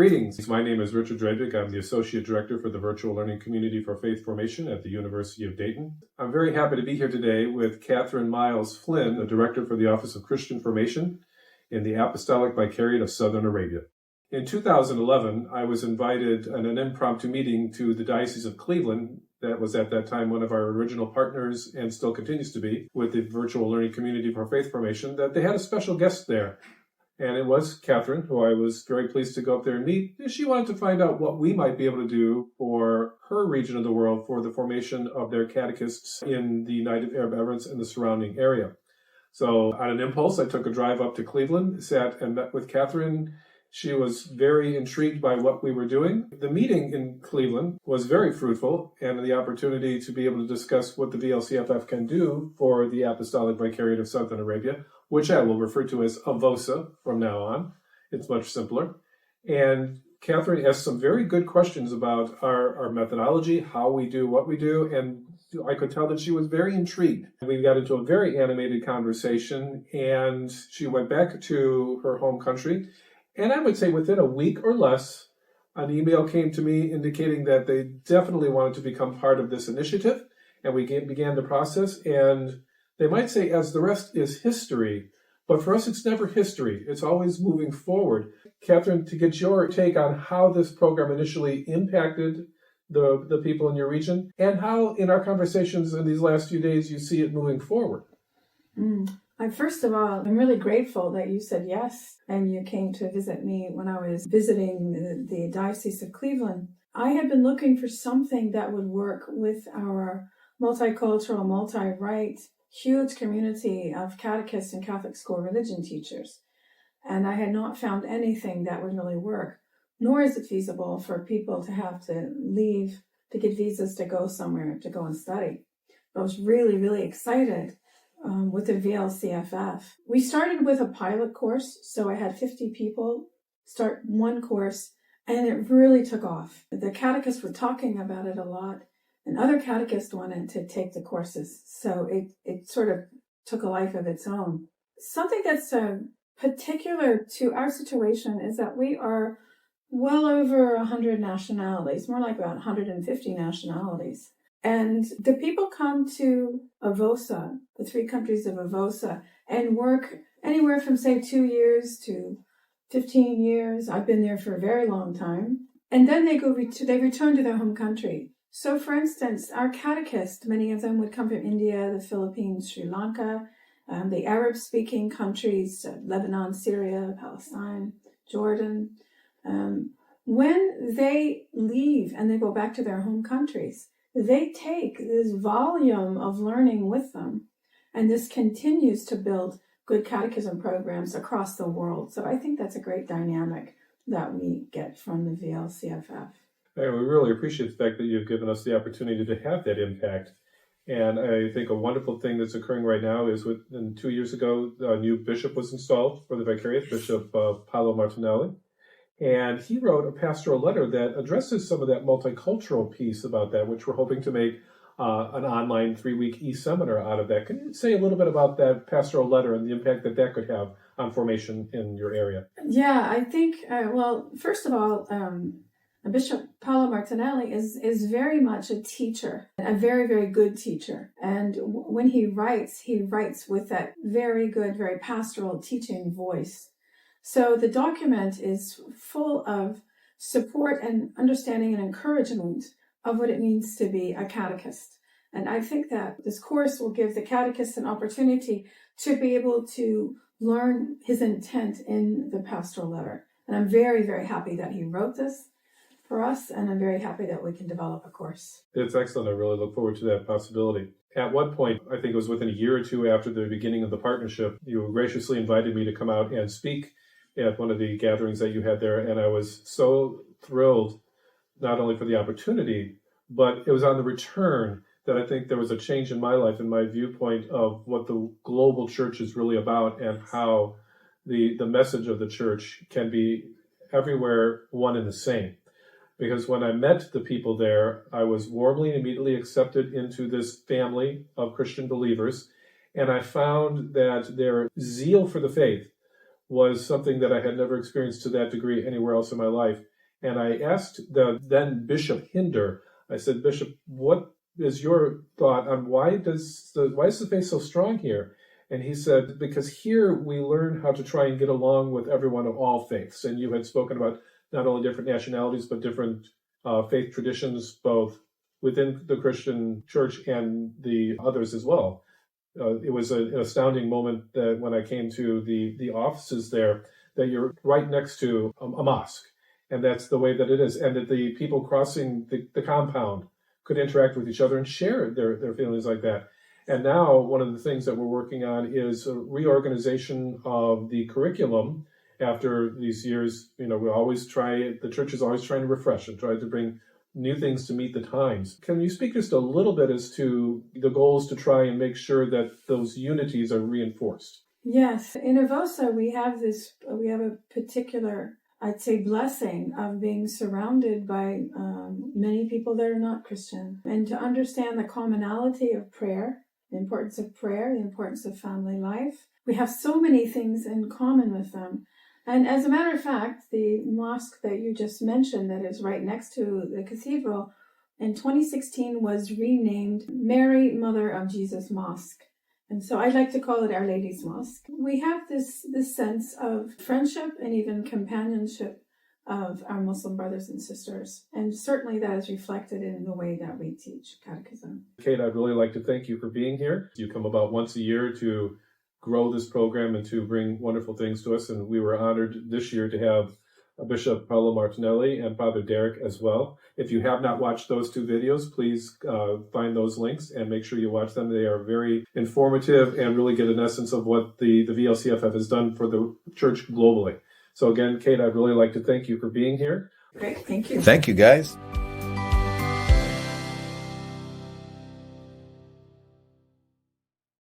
Greetings. My name is Richard Dredvik. I'm the Associate Director for the Virtual Learning Community for Faith Formation at the University of Dayton. I'm very happy to be here today with Catherine Miles-Flynn, the Director for the Office of Christian Formation in the Apostolic Vicariate of Southern Arabia. In 2011, I was invited in an impromptu meeting to the Diocese of Cleveland. That was at that time one of our original partners and still continues to be with the Virtual Learning Community for Faith Formation, that they had a special guest there. And it was Catherine, who I was very pleased to go up there and meet. She wanted to find out what we might be able to do for her region of the world for the formation of their catechists in the United Arab Emirates and the surrounding area. So on an impulse, I took a drive up to Cleveland, sat and met with Catherine. She was very intrigued by what we were doing. The meeting in Cleveland was very fruitful, and the opportunity to be able to discuss what the VLCFF can do for the Apostolic Vicariate of Southern Arabia, which I will refer to as AVOSA from now on. It's much simpler. And Catherine asked some very good questions about our methodology, how we do what we do, and I could tell that she was very intrigued. We got into a very animated conversation, and she went back to her home country. And I would say within a week or less, an email came to me indicating that they definitely wanted to become part of this initiative, and we began the process. And they might say, as the rest is history, but for us, it's never history. It's always moving forward. Catherine, to get your take on how this program initially impacted the people in your region, and how in our conversations in these last few days, you see it moving forward. First of all, I'm really grateful that you said yes, and you came to visit me when I was visiting the Diocese of Cleveland. I had been looking for something that would work with our multicultural, multi-rite, huge community of catechists and Catholic school religion teachers. And I had not found anything that would really work, nor is it feasible for people to have to leave to get visas to go somewhere to go and study. I was really, really excited with the VLCFF. We started with a pilot course, so I had 50 people start one course, and it really took off. The catechists were talking about it a lot, and other catechists wanted to take the courses, so it sort of took a life of its own. Something that's particular to our situation is that we are well over 100 nationalities, more like about 150 nationalities. And the people come to AVOSA, the 3 countries of AVOSA, and work anywhere from, say, 2 years to 15 years. I've been there for a very long time. And then they return to their home country. So, for instance, our catechists, many of them would come from India, the Philippines, Sri Lanka, the Arab-speaking countries, Lebanon, Syria, Palestine, Jordan. When they leave and they go back to their home countries, they take this volume of learning with them, and this continues to build good catechism programs across the world. So I think that's a great dynamic that we get from the VLCFF. And we really appreciate the fact that you've given us the opportunity to have that impact. And I think a wonderful thing that's occurring right now is 2 years ago, a new bishop was installed for the Vicariate, Bishop Paolo Martinelli. And he wrote a pastoral letter that addresses some of that multicultural piece about that, which we're hoping to make an online 3-week e-seminar out of that. Can you say a little bit about that pastoral letter and the impact that that could have on formation in your area? Yeah, I think, first of all, Bishop Paolo Martinelli is very much a teacher, a very, very good teacher. And when he writes with that very good, very pastoral teaching voice. So the document is full of support and understanding and encouragement of what it means to be a catechist. And I think that this course will give the catechist an opportunity to be able to learn his intent in the pastoral letter. And I'm very, very happy that he wrote this for us, and I'm very happy that we can develop a course. It's excellent. I really look forward to that possibility. At one point, I think it was within a year or two after the beginning of the partnership, you graciously invited me to come out and speak at one of the gatherings that you had there, and I was so thrilled, not only for the opportunity, but it was on the return that I think there was a change in my life and my viewpoint of what the global church is really about, and how the message of the church can be everywhere one and the same. Because when I met the people there, I was warmly and immediately accepted into this family of Christian believers, and I found that their zeal for the faith was something that I had never experienced to that degree anywhere else in my life. And I asked the then Bishop Hinder, I said, Bishop, what is your thought on why is the faith so strong here? And he said, because here we learn how to try and get along with everyone of all faiths. And you had spoken about not only different nationalities, but different faith traditions, both within the Christian church and the others as well. It was an astounding moment that when I came to the offices there, that you're right next to a mosque. And that's the way that it is. And that the people crossing the compound could interact with each other and share their feelings like that. And now one of the things that we're working on is a reorganization of the curriculum after these years. You know, the church is always trying to refresh and try to bring new things to meet the times. Can you speak just a little bit as to the goals to try and make sure that those unities are reinforced? Yes. In AVOSA, we have a particular, I'd say, blessing of being surrounded by many people that are not Christian, and to understand the commonality of prayer, the importance of prayer, the importance of family life. We have so many things in common with them. And as a matter of fact, the mosque that you just mentioned that is right next to the cathedral in 2016 was renamed Mary, Mother of Jesus Mosque. And so I'd like to call it Our Lady's Mosque. We have this sense of friendship and even companionship of our Muslim brothers and sisters. And certainly that is reflected in the way that we teach catechism. Kate, I'd really like to thank you for being here. You come about once a year to grow this program and to bring wonderful things to us. And we were honored this year to have Bishop Paolo Martinelli and Father Derek as well. If you have not watched those two videos, please find those links and make sure you watch them. They are very informative and really get an essence of what the VLCFF has done for the church globally. So again, Kate, I'd really like to thank you for being here. Great, thank you. Thank you, guys.